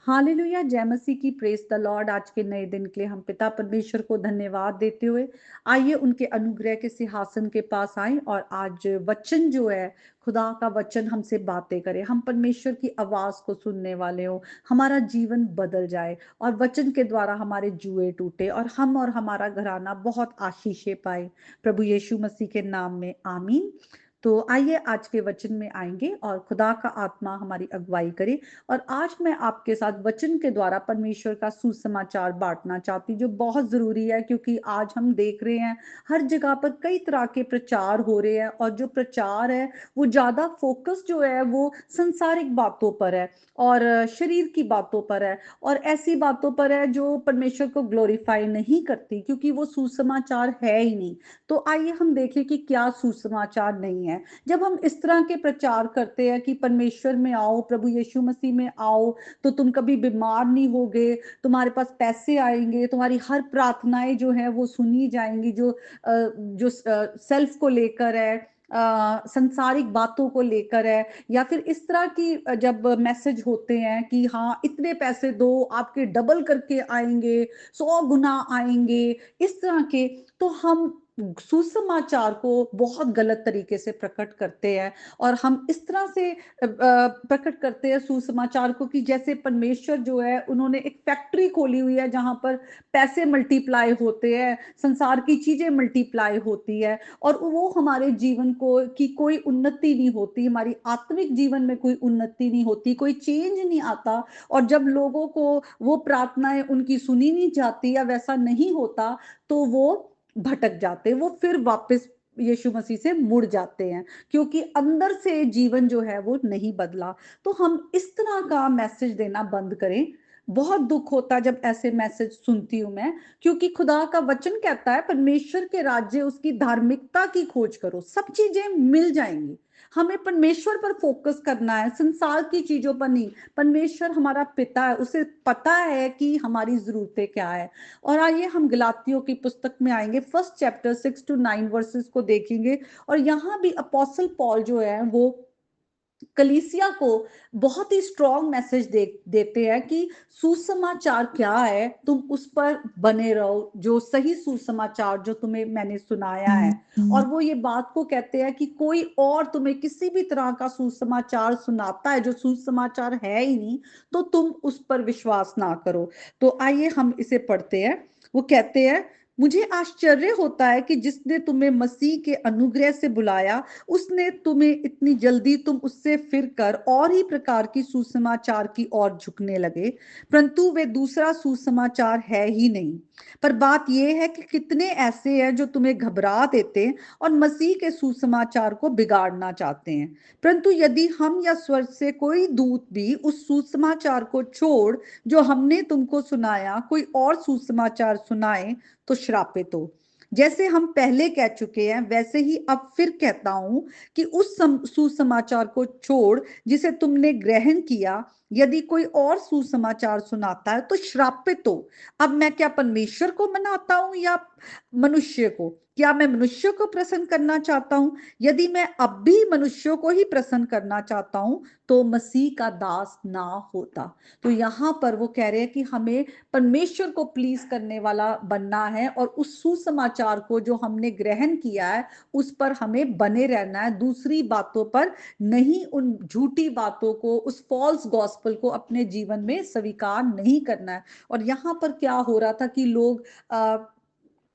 Hallelujah, जय मसीह की, praise the Lord. आज के नए दिन के लिए हम पिता परमेश्वर को धन्यवाद देते हुए आइए उनके अनुग्रह के सिंहासन के पास आए और आज वचन जो है, खुदा का वचन हमसे बातें करे, हम परमेश्वर की आवाज को सुनने वाले हो, हमारा जीवन बदल जाए और वचन के द्वारा हमारे जुए टूटे और हम और हमारा घराना बहुत आशीषें पाए, प्रभु यीशु मसीह के नाम में आमीन। तो आइए आज के वचन में आएंगे और खुदा का आत्मा हमारी अगुवाई करे। और आज मैं आपके साथ वचन के द्वारा परमेश्वर का सुसमाचार बांटना चाहती हूँ, जो बहुत जरूरी है, क्योंकि आज हम देख रहे हैं हर जगह पर कई तरह के प्रचार हो रहे हैं और जो प्रचार है वो ज्यादा फोकस जो है वो संसारिक बातों पर है और शरीर की बातों पर है और ऐसी बातों पर है जो परमेश्वर को ग्लोरीफाई नहीं करती, क्योंकि वो सुसमाचार है ही नहीं। तो आइए हम देखें कि क्या सुसमाचार नहीं है। जब हम इस तरह के प्रचार करते हैं कि परमेश्वर में आओ, प्रभु यीशु मसीह में आओ, तो तुम कभी बीमार नहीं होगे, तुम्हारे पास पैसे आएंगे, तुम्हारी हर प्रार्थनाएं जो है वो सुनी जाएंगी, जो सेल्फ को लेकर है, संसारिक बातों को लेकर है, या फिर इस तरह की जब मैसेज होते हैं कि हाँ इतने पैसे दो आपके डबल करके आएंगे, 100 गुना आएंगे, इस तरह के, तो हम सुसमाचार को बहुत गलत तरीके से प्रकट करते हैं। और हम इस तरह से प्रकट करते हैं सुसमाचार को कि जैसे परमेश्वर जो है उन्होंने एक फैक्ट्री खोली हुई है जहां पर पैसे मल्टीप्लाई होते हैं, संसार की चीजें मल्टीप्लाई होती है और वो हमारे जीवन को की कोई उन्नति नहीं होती, हमारी आत्मिक जीवन में कोई उन्नति नहीं होती, कोई चेंज नहीं आता। और जब लोगों को वो प्रार्थनाएं उनकी सुनी नहीं जाती या वैसा नहीं होता, तो वो भटक जाते, वो फिर वापस यीशु मसीह से मुड़ जाते हैं, क्योंकि अंदर से जीवन जो है वो नहीं बदला। तो हम इस तरह का मैसेज देना बंद करें। बहुत दुख होता है जब ऐसे मैसेज सुनती हूं मैं, क्योंकि खुदा का वचन कहता है परमेश्वर के राज्य उसकी धार्मिकता की खोज करो, सब चीजें मिल जाएंगी। हमें परमेश्वर पर फोकस करना है, संसार की चीजों पर नहीं। परमेश्वर हमारा पिता है, उसे पता है कि हमारी जरूरतें क्या है। और आइए हम गलातियों की पुस्तक में आएंगे, फर्स्ट चैप्टर 6 to 9 वर्सेस को देखेंगे। और यहाँ भी अपोस्टल पॉल जो है वो कलीसिया को बहुत ही स्ट्रॉन्ग मैसेज देते हैं कि सुसमाचार क्या है, तुम उस पर बने रहो, जो सही सुसमाचार जो तुम्हें मैंने सुनाया है। और वो ये बात को कहते हैं कि कोई और तुम्हें किसी भी तरह का सुसमाचार सुनाता है जो सुसमाचार है ही नहीं, तो तुम उस पर विश्वास ना करो। तो आइए हम इसे पढ़ते हैं। वो कहते हैं, मुझे आश्चर्य होता है कि जिसने तुम्हें मसीह के अनुग्रह से बुलाया, उसने तुम्हें इतनी जल्दी तुम उससे फिर कर और ही प्रकार की सुसमाचार की ओर झुकने लगे, परंतु वे दूसरा सुसमाचार है ही नहीं। पर बात यह है कि कितने ऐसे हैं जो तुम्हें घबरा देते और मसीह के सुसमाचार को बिगाड़ना चाहते हैं। परंतु यदि हम या स्वर्ग से कोई दूत भी उस सुसमाचार को छोड़ जो हमने तुमको सुनाया कोई और सुसमाचार सुनाए, तो श्रापित हो। जैसे हम पहले कह चुके हैं वैसे ही अब फिर कहता हूं कि उस सुसमाचार को छोड़ जिसे तुमने ग्रहण किया, यदि कोई और सुसमाचार सुनाता है तो श्रापित हो। अब मैं क्या परमेश्वर को मनाता हूं या मनुष्य को? क्या मैं मनुष्य को प्रसन्न करना चाहता हूं? यदि मैं अब भी मनुष्यों को ही प्रसन्न करना चाहता हूं तो मसीह का दास ना होता। तो यहां पर वो कह रहे हैं कि हमें परमेश्वर को प्लीज करने वाला बनना है और उस सुसमाचार को जो हमने ग्रहण किया है उस पर हमें बने रहना है, दूसरी बातों पर नहीं, उन झूठी बातों को, उस फॉल्स गॉस्पल को अपने जीवन में स्वीकार नहीं करना है। और यहाँ पर क्या हो रहा था कि लोग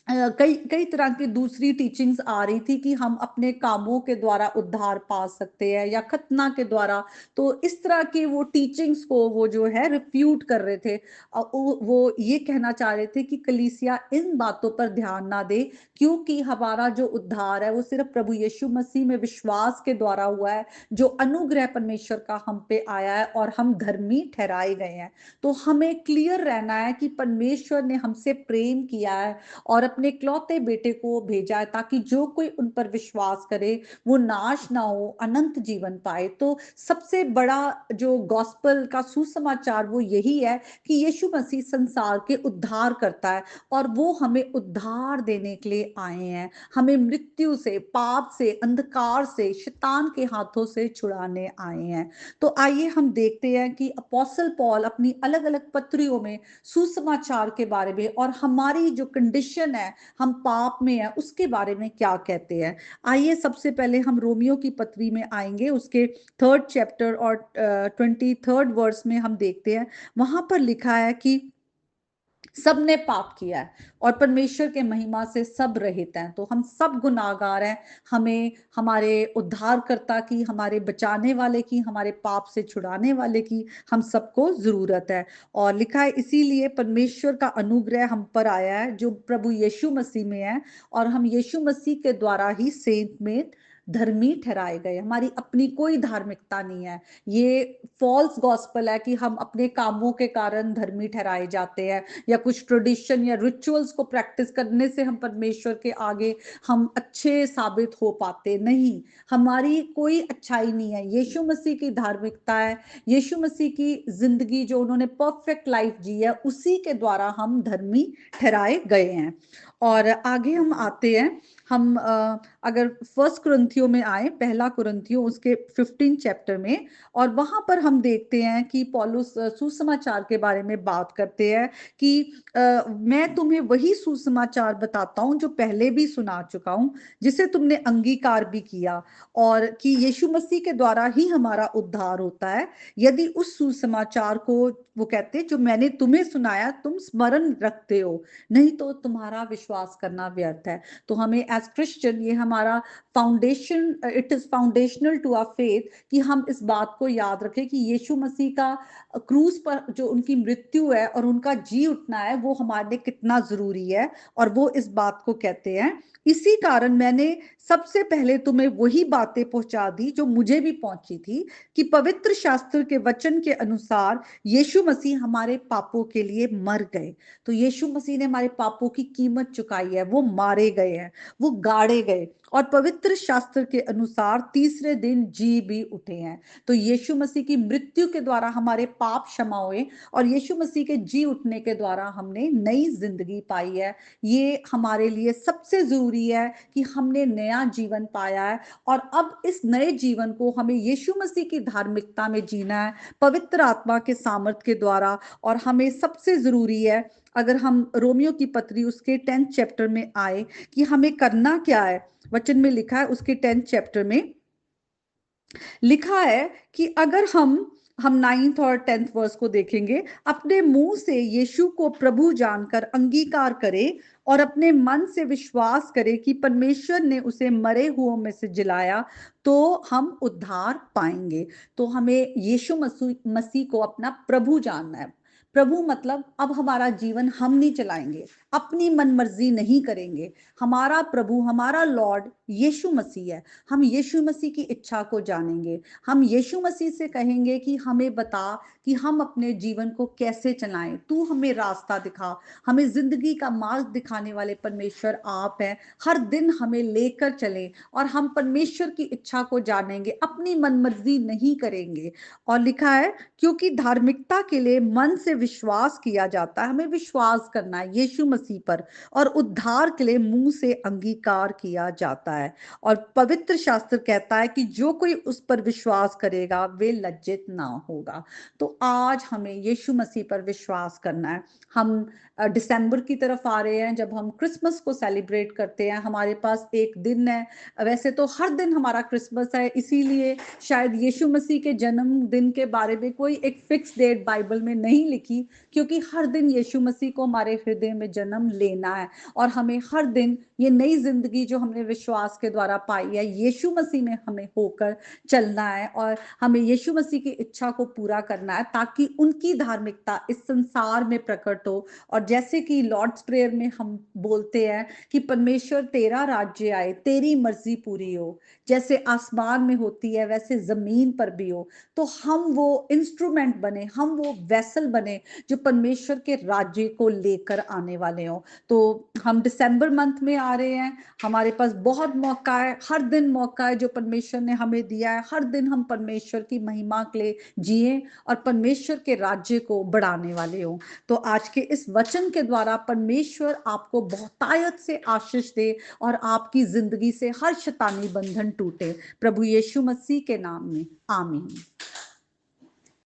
कई कई तरह की दूसरी टीचिंग्स आ रही थी कि हम अपने कामों के द्वारा उद्धार पा सकते हैं या खतना के द्वारा। तो इस तरह की वो टीचिंग्स को वो जो है रिफ्यूट कर रहे थे। वो ये कहना चाह रहे थे कि कलीसिया इन बातों पर ध्यान ना दे, क्योंकि हमारा जो उद्धार है वो सिर्फ प्रभु यीशु मसीह में विश्वास के द्वारा हुआ है, जो अनुग्रह परमेश्वर का हम पे आया है और हम धर्मी ठहराए गए हैं। तो हमें क्लियर रहना है कि परमेश्वर ने हमसे प्रेम किया है और अपने इकलौते बेटे को भेजा है ताकि जो कोई उन पर विश्वास करे वो नाश ना हो, अनंत जीवन पाए। तो सबसे बड़ा जो गॉस्पेल का सुसमाचार वो यही है कि यीशु मसीह संसार के उद्धार करता है और वो हमें उद्धार देने के लिए आए हैं, हमें मृत्यु से, पाप से, अंधकार से, शैतान के हाथों से छुड़ाने आए हैं। तो आइए हम देखते हैं कि अपोस्टल पॉल अपनी अलग अलग पत्रियों में सुसमाचार के बारे में और हमारी जो कंडीशन है, हम पाप में है, उसके बारे में क्या कहते हैं। आइए सबसे पहले हम रोमियो की पत्री में आएंगे, उसके 3rd चैप्टर और 23rd वर्स में हम देखते हैं। वहां पर लिखा है कि सब ने पाप किया है और परमेश्वर के महिमा से सब रहित हैं। तो हम सब गुनाहगार हैं, हमें हमारे उद्धारकर्ता की, हमारे बचाने वाले की, हमारे पाप से छुड़ाने वाले की हम सबको जरूरत है। और लिखा है इसीलिए परमेश्वर का अनुग्रह हम पर आया है जो प्रभु यीशु मसीह में है, और हम यीशु मसीह के द्वारा ही सेंत में धर्मी ठहराए गए। हमारी अपनी कोई धार्मिकता नहीं है, ये फॉल्स गॉस्पेल है कि हम अपने कामों के कारण धर्मी ठहराए जाते हैं या कुछ ट्रेडिशन या रिचुअल्स को प्रैक्टिस करने से हम परमेश्वर के आगे हम अच्छे साबित हो पाते नहीं। हमारी कोई अच्छाई नहीं है, यीशु मसीह की धार्मिकता है, यीशु मसीह की जिंदगी जो उन्होंने परफेक्ट लाइफ जी है उसी के द्वारा हम धर्मी ठहराए गए हैं। और आगे हम आते हैं, हम अगर 1 कुरिन्थियों में आए, पहला कुरिन्थियों उसके 15 चैप्टर में, और वहां पर हम देखते हैं कि पौलुस सुसमाचार के बारे में बात करते हैं कि मैं तुम्हें वही सुसमाचार बताता हूं जो पहले भी सुना चुका हूं, जिसे तुमने अंगीकार भी किया, और कि यीशु मसीह के द्वारा ही हमारा उद्धार होता है। यदि उस सुसमाचार को, वो कहते हैं, जो मैंने तुम्हें सुनाया तुम स्मरण रखते हो, नहीं तो तुम्हारा विश्वास करना व्यर्थ है। तो हमें एज क्रिश्चियन ये हमारा foundation, it is foundational to our faith कि हम इस बात को याद रखें कि यीशु मसीह का क्रूस पर जो उनकी मृत्यु है और उनका जी उठना है वो हमारे लिए कितना जरूरी है, और वो इस बात को कहते हैं। इसी कारण मैंने सबसे पहले तुम्हें वही बातें पहुंचा दी जो मुझे भी पहुंची थी, कि पवित्र शास्त्र के वचन के अनुसार यीशु मसीह हमारे पापों के लिए मर गए। तो यीशु मसीह ने हमारे पापों की कीमत चुकाई है, वो मारे गए हैं, वो गाड़े गए, और पवित्र शास्त्र के अनुसार तीसरे दिन जी भी उठे हैं। तो यीशु मसीह की मृत्यु के द्वारा हमारे पाप क्षमा हुए और यीशु मसीह के जी उठने के द्वारा हमने नई जिंदगी पाई है। ये हमारे लिए सबसे जरूरी है कि हमने नया जीवन पाया है, और अब इस नए जीवन को हमें यीशु मसीह की धार्मिकता में जीना है, पवित्र आत्मा के सामर्थ के द्वारा। और हमें सबसे जरूरी है, अगर हम रोमियो की पत्री उसके 10th चैप्टर में आए, कि हमें करना क्या है। वचन में लिखा है, उसके 10th चैप्टर में लिखा है कि अगर हम 9th और 10th वर्स को देखेंगे, अपने मुंह से यीशु को प्रभु जानकर अंगीकार करे और अपने मन से विश्वास करे कि परमेश्वर ने उसे मरे हुओं में से जिलाया, तो हम उद्धार पाएंगे। तो हमें यीशु मसीह को अपना प्रभु जानना है। प्रभु मतलब अब हमारा जीवन हम नहीं चलाएंगे, अपनी मन मर्जी नहीं करेंगे। हमारा प्रभु, हमारा लॉर्ड यीशु मसीह है। हम यीशु मसीह की इच्छा को जानेंगे, हम यीशु मसीह से कहेंगे कि हमें बता कि हम अपने जीवन को कैसे चलाएं, तू हमें रास्ता दिखा। हमें जिंदगी का मार्ग दिखाने वाले परमेश्वर आप हैं, हर दिन हमें लेकर चले और हम परमेश्वर की इच्छा को जानेंगे, अपनी मनमर्जी नहीं करेंगे। और लिखा है, क्योंकि धार्मिकता के लिए मन से विश्वास किया जाता है, हमें विश्वास करना है यीशु मसीह पर, और उद्धार के लिए मुंह से अंगीकार किया जाता है। और पवित्र शास्त्र कहता है कि जो कोई उस पर विश्वास करेगा वे लज्जित ना होगा। तो आज हमें यीशु मसीह पर विश्वास करना है। हम दिसंबर की तरफ आ रहे हैं, जब हम क्रिसमस को सेलिब्रेट करते हैं। हमारे पास एक दिन है, वैसे तो हर दिन हमारा क्रिसमस है, इसीलिए शायद यीशु मसीह के जन्मदिन के बारे में कोई एक फिक्स डेट बाइबल में नहीं लिखी, क्योंकि हर दिन यीशु मसीह को हमारे हृदय में जन्म लेना है, और हमें हर दिन ये नई जिंदगी जो हमने विश्वास के द्वारा पाई है यीशु मसीह में हमें होकर चलना है, और हमें यीशु मसीह की इच्छा को पूरा करना है, ताकि उनकी धार्मिकता इस संसार में प्रकट हो। और जैसे कि लॉर्ड्स प्रेयर में हम बोलते हैं कि परमेश्वर तेरा राज्य आए, तेरी मर्जी पूरी हो, जैसे आसमान में होती है वैसे जमीन पर भी हो। तो हम वो इंस्ट्रूमेंट बने, हम वो वेसल बने बने जो परमेश्वर के राज्य को लेकर आने वाले हों। तो हम दिसंबर मंथ में आ रहे हैं, हमारे पास बहुत मौका है, हर दिन मौका है जो परमेश्वर ने हमें दिया है। हर दिन हम परमेश्वर की महिमा के लिए जिए और परमेश्वर के राज्य को बढ़ाने वाले हों। तो आज के इस वचन के द्वारा परमेश्वर आपको बहुतायत से आशीष दे और आपकी जिंदगी से हर शैतानी बंधन टूटे, प्रभु यीशु मसीह के नाम में, आमीन।